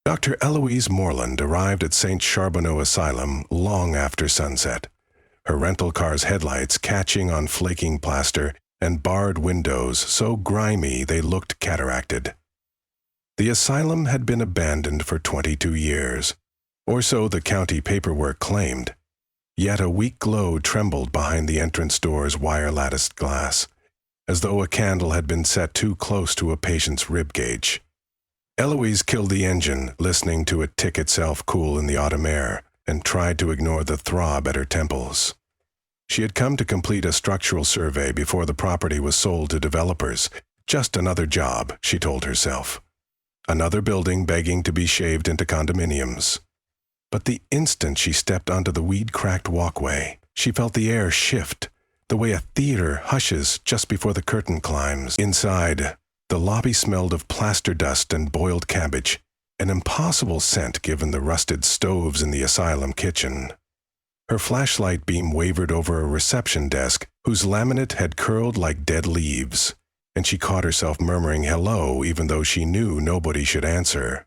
Dr. Eloise Moreland arrived at St. Charbonneau Asylum long after sunset, her rental car's headlights catching on flaking plaster and barred windows so grimy they looked cataracted. The asylum had been abandoned for 22 years, or so the county paperwork claimed, yet a weak glow trembled behind the entrance door's wire-latticed glass, as though a candle had been set too close to a patient's rib cage. Eloise killed the engine, listening to it tick itself cool in the autumn air, and tried to ignore the throb at her temples. She had come to complete a structural survey before the property was sold to developers. Just another job, she told herself. Another building begging to be shaved into condominiums. But the instant she stepped onto the weed-cracked walkway, she felt the air shift, the way a theater hushes just before the curtain climbs. Inside, the lobby smelled of plaster dust and boiled cabbage, an impossible scent given the rusted stoves in the asylum kitchen. Her flashlight beam wavered over a reception desk whose laminate had curled like dead leaves, and she caught herself murmuring hello even though she knew nobody should answer.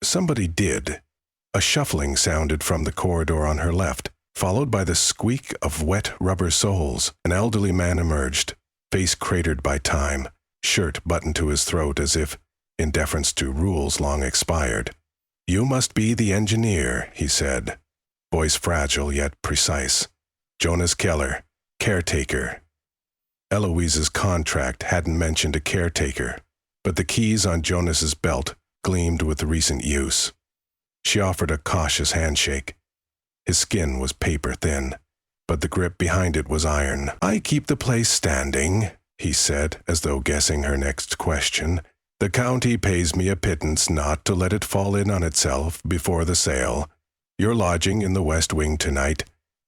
Somebody did. A shuffling sounded from the corridor on her left, followed by the squeak of wet rubber soles. An elderly man emerged, face cratered by time, shirt buttoned to his throat as if, in deference to rules long expired. "You must be the engineer," he said, voice fragile yet precise. "Jonas Keller, caretaker." Eloise's contract hadn't mentioned a caretaker, but the keys on Jonas's belt gleamed with recent use. She offered a cautious handshake. His skin was paper thin, but the grip behind it was iron. "I keep the place standing," he said, as though guessing her next question. "The county pays me a pittance not to let it fall in on itself before the sale. You're lodging in the West Wing tonight.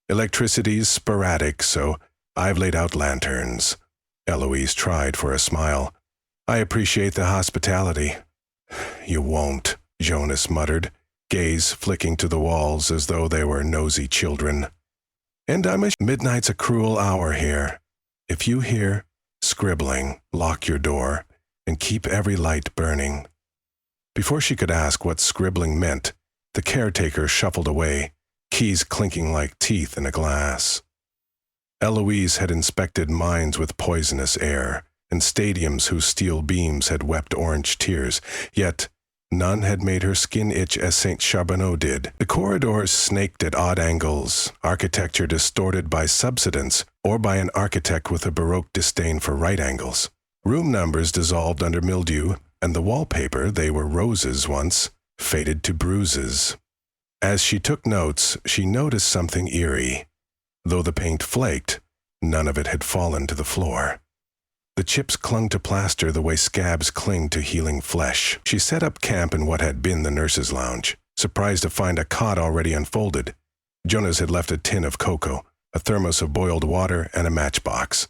Electricity's sporadic, so I've laid out lanterns." Eloise tried for a smile. "I appreciate the hospitality." "You won't," Jonas muttered, gaze flicking to the walls as though they were nosy children. "And midnight's a cruel hour here. If you hear scribbling, lock your door, and keep every light burning." Before she could ask what scribbling meant, the caretaker shuffled away, keys clinking like teeth in a glass. Eloise had inspected mines with poisonous air, and stadiums whose steel beams had wept orange tears, yet none had made her skin itch as St. Charbonneau did. The corridors snaked at odd angles, architecture distorted by subsidence or by an architect with a Baroque disdain for right angles. Room numbers dissolved under mildew, and the wallpaper, they were roses once, faded to bruises. As she took notes, she noticed something eerie. Though the paint flaked, none of it had fallen to the floor. The chips clung to plaster the way scabs cling to healing flesh. She set up camp in what had been the nurse's lounge, surprised to find a cot already unfolded. Jonas had left a tin of cocoa, a thermos of boiled water, and a matchbox.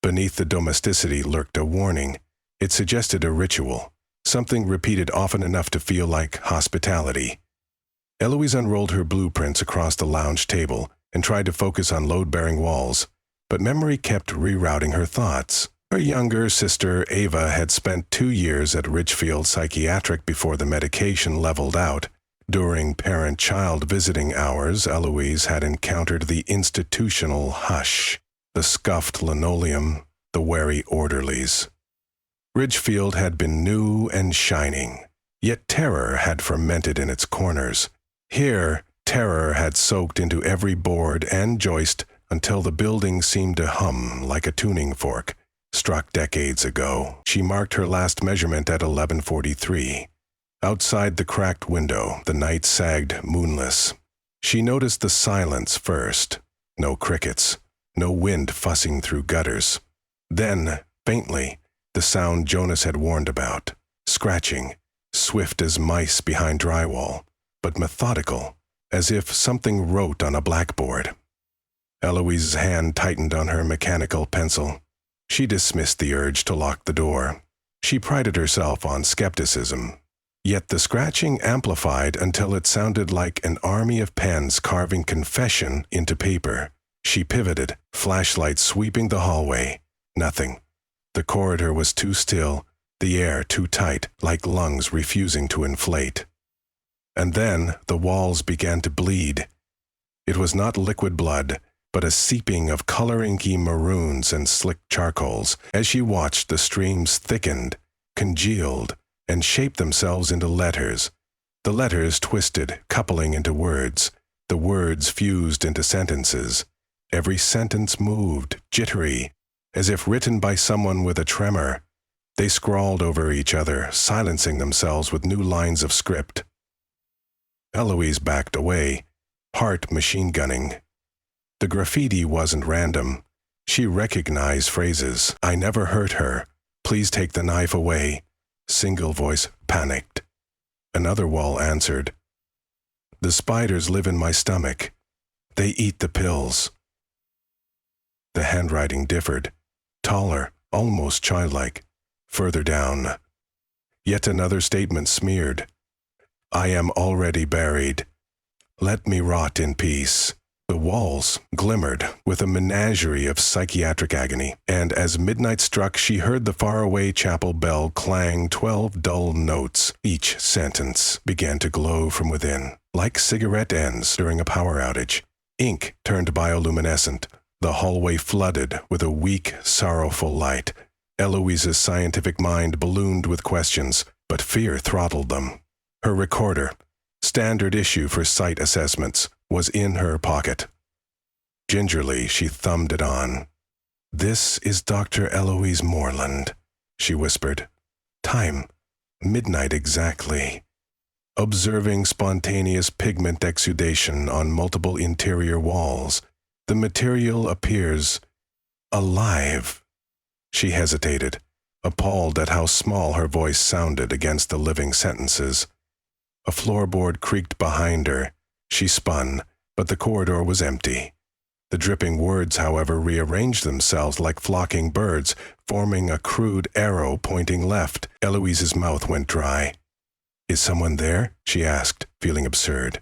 Beneath the domesticity lurked a warning. It suggested a ritual, something repeated often enough to feel like hospitality. Eloise unrolled her blueprints across the lounge table and tried to focus on load-bearing walls, but memory kept rerouting her thoughts. Her younger sister, Ava, had spent 2 years at Ridgefield Psychiatric before the medication leveled out. During parent-child visiting hours, Eloise had encountered the institutional hush, the scuffed linoleum, the wary orderlies. Ridgefield had been new and shining, yet terror had fermented in its corners. Here, terror had soaked into every board and joist until the building seemed to hum like a tuning fork, struck decades ago. She marked her last measurement at 11:43. Outside the cracked window, the night sagged moonless. She noticed the silence first. No crickets, no wind fussing through gutters. Then, faintly, the sound Jonas had warned about, scratching, swift as mice behind drywall, but methodical, as if something wrote on a blackboard. Eloise's hand tightened on her mechanical pencil. She dismissed the urge to lock the door. She prided herself on skepticism. Yet the scratching amplified until it sounded like an army of pens carving confession into paper. She pivoted, flashlight sweeping the hallway. Nothing. The corridor was too still, the air too tight, like lungs refusing to inflate. And then the walls began to bleed. It was not liquid blood, but a seeping of color-inky maroons and slick charcoals. As she watched, the streams thickened, congealed, and shaped themselves into letters. The letters twisted, coupling into words. The words fused into sentences. Every sentence moved, jittery, as if written by someone with a tremor. They scrawled over each other, silencing themselves with new lines of script. Eloise backed away, heart machine-gunning. The graffiti wasn't random. She recognized phrases. "I never hurt her. Please take the knife away." Single voice panicked. Another wall answered, "The spiders live in my stomach. They eat the pills." The handwriting differed, taller, almost childlike. Further down, yet another statement smeared. "I am already buried. Let me rot in peace." The walls glimmered with a menagerie of psychiatric agony, and as midnight struck, she heard the faraway chapel bell clang 12 dull notes. Each sentence began to glow from within, like cigarette ends during a power outage. Ink turned bioluminescent. The hallway flooded with a weak, sorrowful light. Eloise's scientific mind ballooned with questions, but fear throttled them. Her recorder, standard issue for site assessments, was in her pocket. Gingerly, she thumbed it on. "This is Dr. Eloise Moreland," she whispered. "Time, midnight exactly. Observing spontaneous pigment exudation on multiple interior walls. The material appears alive." She hesitated, appalled at how small her voice sounded against the living sentences. A floorboard creaked behind her. She spun, but the corridor was empty. The dripping words, however, rearranged themselves like flocking birds, forming a crude arrow pointing left. Eloise's mouth went dry. "Is someone there?" she asked, feeling absurd.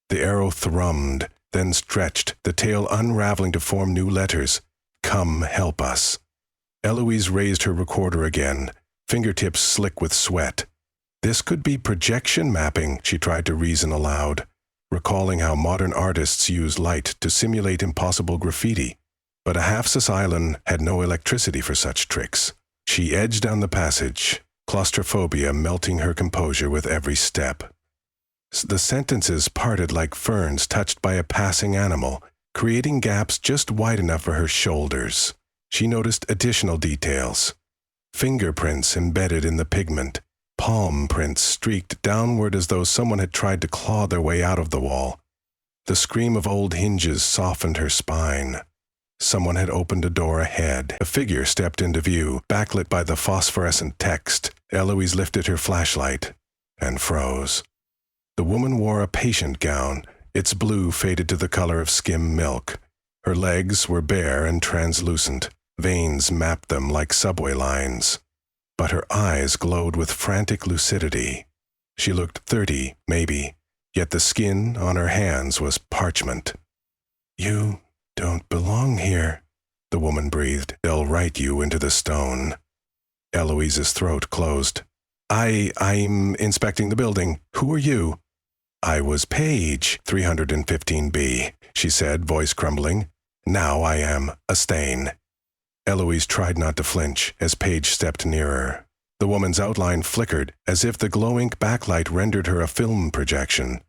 The arrow thrummed, then stretched, the tail unraveling to form new letters. "Come help us." Eloise raised her recorder again, fingertips slick with sweat. This could be projection mapping, she tried to reason aloud, recalling how modern artists use light to simulate impossible graffiti. But a half-cis island had no electricity for such tricks. She edged down the passage, claustrophobia melting her composure with every step. The sentences parted like ferns touched by a passing animal, creating gaps just wide enough for her shoulders. She noticed additional details. Fingerprints embedded in the pigment, palm prints streaked downward as though someone had tried to claw their way out of the wall. The scream of old hinges softened her spine. Someone had opened a door ahead. A figure stepped into view, backlit by the phosphorescent text. Eloise lifted her flashlight and froze. The woman wore a patient gown. Its blue faded to the color of skim milk. Her legs were bare and translucent. Veins mapped them like subway lines. But her eyes glowed with frantic lucidity. She looked 30, maybe, yet the skin on her hands was parchment. "You don't belong here," the woman breathed. "They'll write you into the stone." Eloise's throat closed. I'm inspecting the building. Who are you?" "I was Paige, 315B, she said, voice crumbling. "Now I am a stain." Eloise tried not to flinch as Paige stepped nearer. The woman's outline flickered, as if the glowing backlight rendered her a film projection.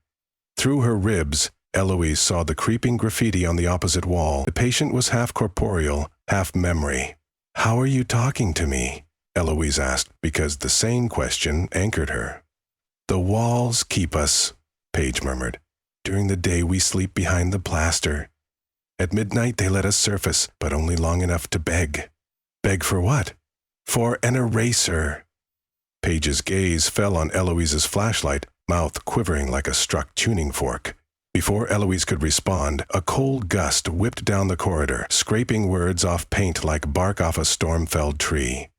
Through her ribs, Eloise saw the creeping graffiti on the opposite wall. The patient was half corporeal, half memory. "How are you talking to me?" Eloise asked, because the sane question anchored her. "The walls keep us," Paige murmured. "During the day we sleep behind the plaster. At midnight they let us surface, but only long enough to beg." "Beg for what?" "For an eraser." Paige's gaze fell on Eloise's flashlight, mouth quivering like a struck tuning fork. Before Eloise could respond, a cold gust whipped down the corridor, scraping words off paint like bark off a storm-felled tree.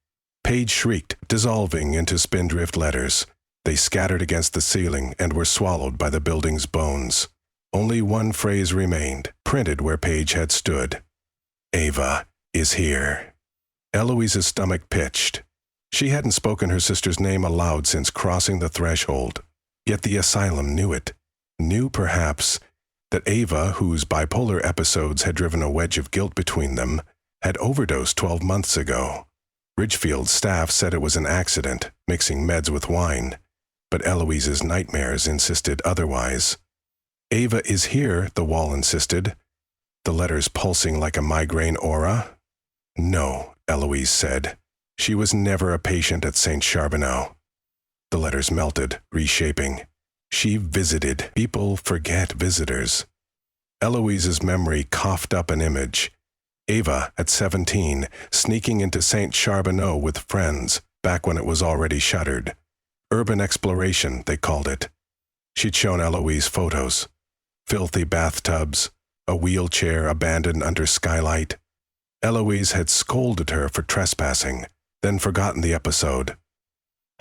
Paige shrieked, dissolving into spindrift letters. They scattered against the ceiling and were swallowed by the building's bones. Only one phrase remained, printed where Paige had stood. "Ava is here." Eloise's stomach pitched. She hadn't spoken her sister's name aloud since crossing the threshold. Yet the asylum knew it. Knew, perhaps, that Ava, whose bipolar episodes had driven a wedge of guilt between them, had overdosed 12 months ago. Ridgefield's staff said it was an accident, mixing meds with wine, but Eloise's nightmares insisted otherwise. "Ava is here," the wall insisted, the letters pulsing like a migraine aura. "No," Eloise said. She was never a patient at St. Charbonneau. The letters melted, reshaping. She visited. People forget visitors. Eloise's memory coughed up an image. Ava, at 17, sneaking into St. Charbonneau with friends, back when it was already shuttered. Urban exploration, they called it. She'd shown Eloise photos. Filthy bathtubs, a wheelchair abandoned under skylight. Eloise had scolded her for trespassing, then forgotten the episode.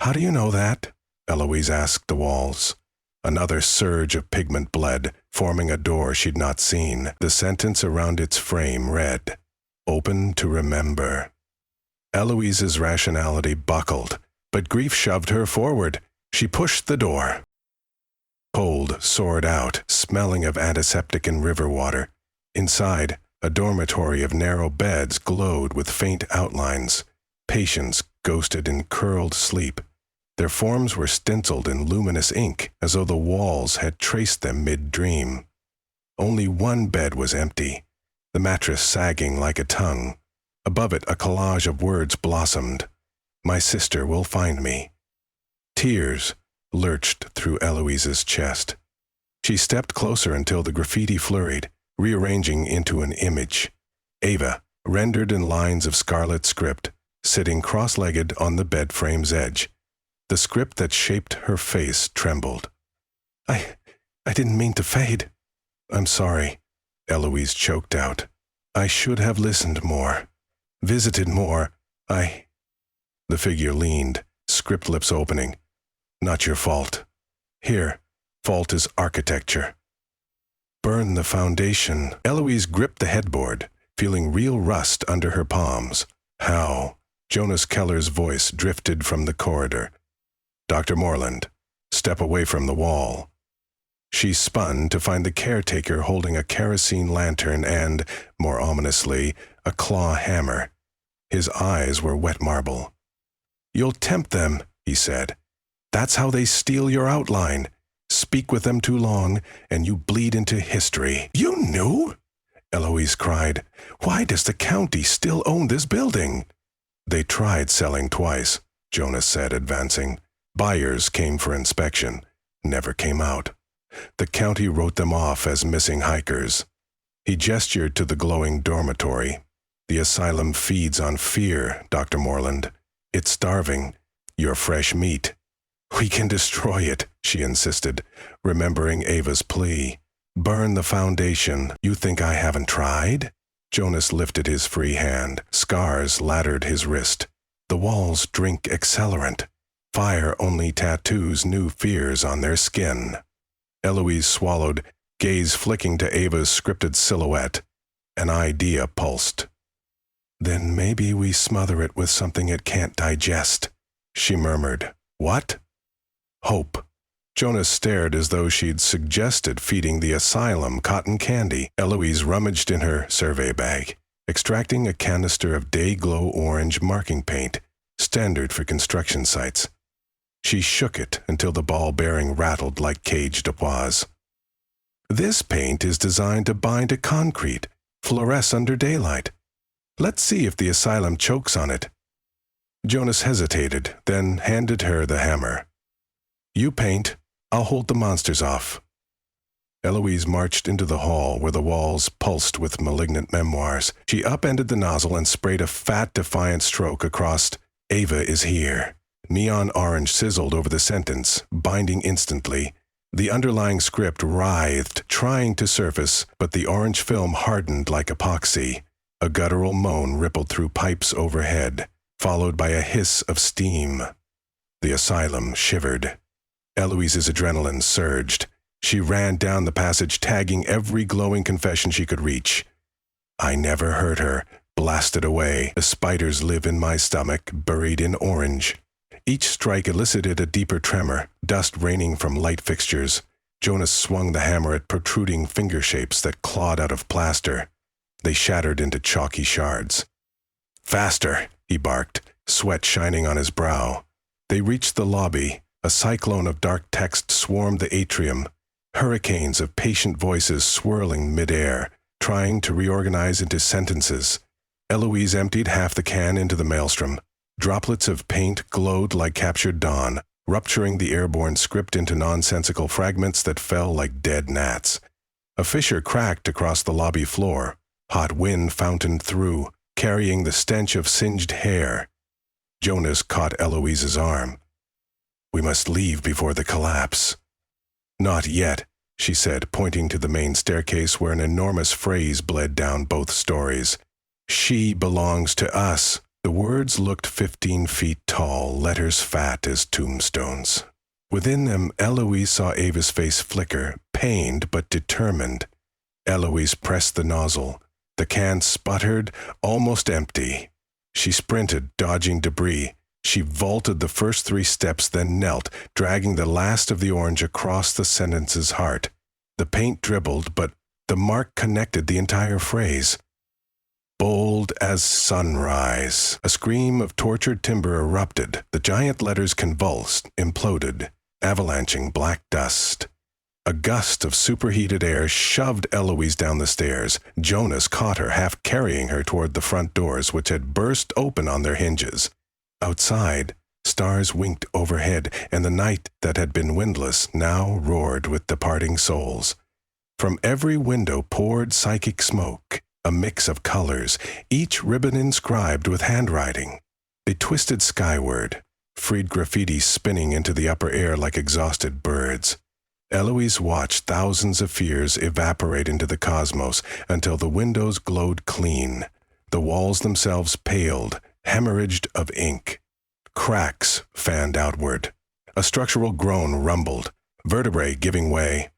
"How do you know that?" Eloise asked the walls. Another surge of pigment bled, forming a door she'd not seen. The sentence around its frame read, "Open to remember." Eloise's rationality buckled, but grief shoved her forward. She pushed the door. Cold soared out, smelling of antiseptic and river water. Inside, a dormitory of narrow beds glowed with faint outlines. Patients ghosted in curled sleep. Their forms were stenciled in luminous ink, as though the walls had traced them mid-dream. Only one bed was empty, the mattress sagging like a tongue. Above it, a collage of words blossomed. "My sister will find me." Tears lurched through Eloise's chest. She stepped closer until the graffiti flurried, rearranging into an image. Ava, rendered in lines of scarlet script, sitting cross-legged on the bed frame's edge. The script that shaped her face trembled. I didn't mean to fade." "I'm sorry," Eloise choked out. "I should have listened more, visited more. The figure leaned, script lips opening. "Not your fault. Here, fault is architecture." "Burn the foundation." Eloise gripped the headboard, feeling real rust under her palms. "How?" Jonas Keller's voice drifted from the corridor. "Dr. Moreland, step away from the wall." She spun to find the caretaker holding a kerosene lantern and, more ominously, a claw hammer. His eyes were wet marble. "You'll tempt them," he said. "That's how they steal your outline. Speak with them too long, and you bleed into history." "You knew?" Eloise cried. "Why does the county still own this building?" "They tried selling twice," Jonas said, advancing. "Buyers came for inspection, never came out. The county wrote them off as missing hikers." He gestured to the glowing dormitory. "The asylum feeds on fear, Dr. Moreland. It's starving. You're fresh meat." "We can destroy it," she insisted, remembering Ava's plea. "Burn the foundation. You think I haven't tried?" Jonas lifted his free hand. Scars laddered his wrist. "The walls drink accelerant. Fire only tattoos new fears on their skin." Eloise swallowed, gaze flicking to Ava's scripted silhouette. An idea pulsed. "Then maybe we smother it with something it can't digest," she murmured. "What?" "Hope." Jonas stared as though she'd suggested feeding the asylum cotton candy. Eloise rummaged in her survey bag, extracting a canister of day-glow orange marking paint, standard for construction sites. She shook it until the ball bearing rattled like caged applause. "This paint is designed to bind to concrete, fluoresce under daylight. Let's see if the asylum chokes on it." Jonas hesitated, then handed her the hammer. "You paint. I'll hold the monsters off." Eloise marched into the hall where the walls pulsed with malignant memoirs. She upended the nozzle and sprayed a fat, defiant stroke across "Ava is here." Neon orange sizzled over the sentence, binding instantly. The underlying script writhed, trying to surface, but the orange film hardened like epoxy. A guttural moan rippled through pipes overhead, followed by a hiss of steam. The asylum shivered. Eloise's adrenaline surged. She ran down the passage, tagging every glowing confession she could reach. "I never hurt her," blasted away. "The spiders live in my stomach, buried in orange." Each strike elicited a deeper tremor, dust raining from light fixtures. Jonas swung the hammer at protruding finger shapes that clawed out of plaster. They shattered into chalky shards. "Faster," he barked, sweat shining on his brow. They reached the lobby. A cyclone of dark text swarmed the atrium, hurricanes of patient voices swirling mid-air, trying to reorganize into sentences. Eloise emptied half the can into the maelstrom. Droplets of paint glowed like captured dawn, rupturing the airborne script into nonsensical fragments that fell like dead gnats. A fissure cracked across the lobby floor. Hot wind fountained through, carrying the stench of singed hair. Jonas caught Eloise's arm. "We must leave before the collapse." "Not yet," she said, pointing to the main staircase where an enormous phrase bled down both stories. "She belongs to us." The words looked 15 feet tall, letters fat as tombstones. Within them, Eloise saw Ava's face flicker, pained but determined. Eloise pressed the nozzle. The can sputtered, almost empty. She sprinted, dodging debris. She vaulted the first 3 steps, then knelt, dragging the last of the orange across the sentence's heart. The paint dribbled, but the mark connected the entire phrase. "Bold as sunrise." A scream of tortured timber erupted. The giant letters convulsed, imploded, avalanching black dust. A gust of superheated air shoved Eloise down the stairs. Jonas caught her, half carrying her toward the front doors, which had burst open on their hinges. Outside, stars winked overhead, and the night that had been windless now roared with departing souls. From every window poured psychic smoke, a mix of colors, each ribbon inscribed with handwriting. They twisted skyward, freed graffiti spinning into the upper air like exhausted birds. Eloise watched thousands of fears evaporate into the cosmos until the windows glowed clean. The walls themselves paled, hemorrhaged of ink. Cracks fanned outward. A structural groan rumbled, vertebrae giving way.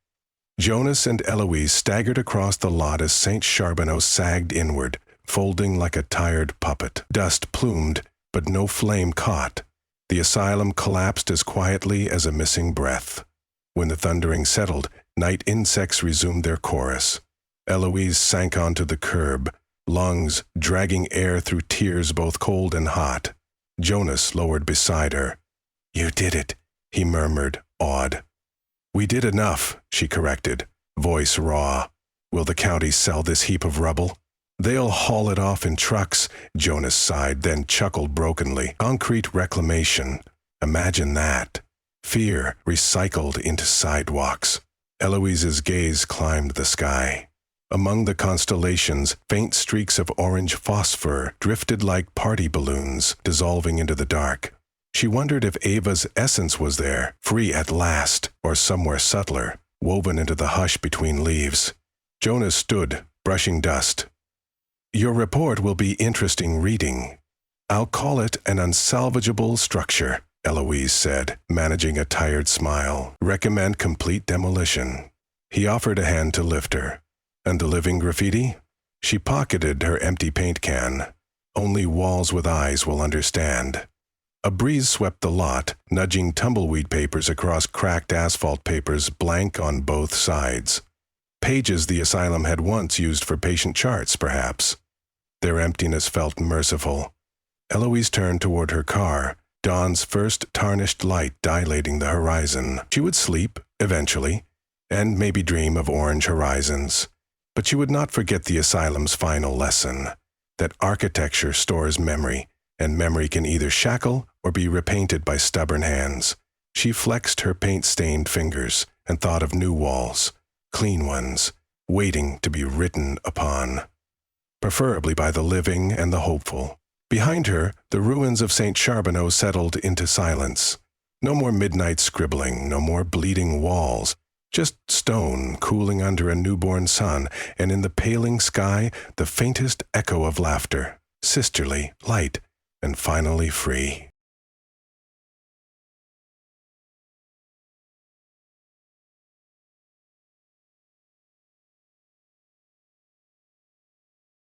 Jonas and Eloise staggered across the lot as St. Charbonneau sagged inward, folding like a tired puppet. Dust plumed, but no flame caught. The asylum collapsed as quietly as a missing breath. When the thundering settled, night insects resumed their chorus. Eloise sank onto the curb, lungs dragging air through tears both cold and hot. Jonas lowered beside her. "You did it," he murmured, awed. "We did enough," she corrected, voice raw. "Will the county sell this heap of rubble?" "They'll haul it off in trucks," Jonas sighed, then chuckled brokenly. "Concrete reclamation. Imagine that. Fear recycled into sidewalks." Eloise's gaze climbed the sky. Among the constellations, faint streaks of orange phosphor drifted like party balloons, dissolving into the dark. She wondered if Ava's essence was there, free at last, or somewhere subtler, woven into the hush between leaves. Jonas stood, brushing dust. "Your report will be interesting reading. I'll call it an unsalvageable structure," Eloise said, managing a tired smile. "Recommend complete demolition." He offered a hand to lift her. "And the living graffiti?" She pocketed her empty paint can. "Only walls with eyes will understand." A breeze swept the lot, nudging tumbleweed papers across cracked asphalt papers blank on both sides. Pages the asylum had once used for patient charts, perhaps. Their emptiness felt merciful. Eloise turned toward her car, dawn's first tarnished light dilating the horizon. She would sleep, eventually, and maybe dream of orange horizons. But she would not forget the asylum's final lesson, that architecture stores memory, and memory can either shackle or be repainted by stubborn hands. She flexed her paint-stained fingers and thought of new walls, clean ones, waiting to be written upon, preferably by the living and the hopeful. Behind her, the ruins of St. Charbonneau settled into silence. No more midnight scribbling, no more bleeding walls, just stone cooling under a newborn sun, and in the paling sky, the faintest echo of laughter, sisterly, light, and finally free.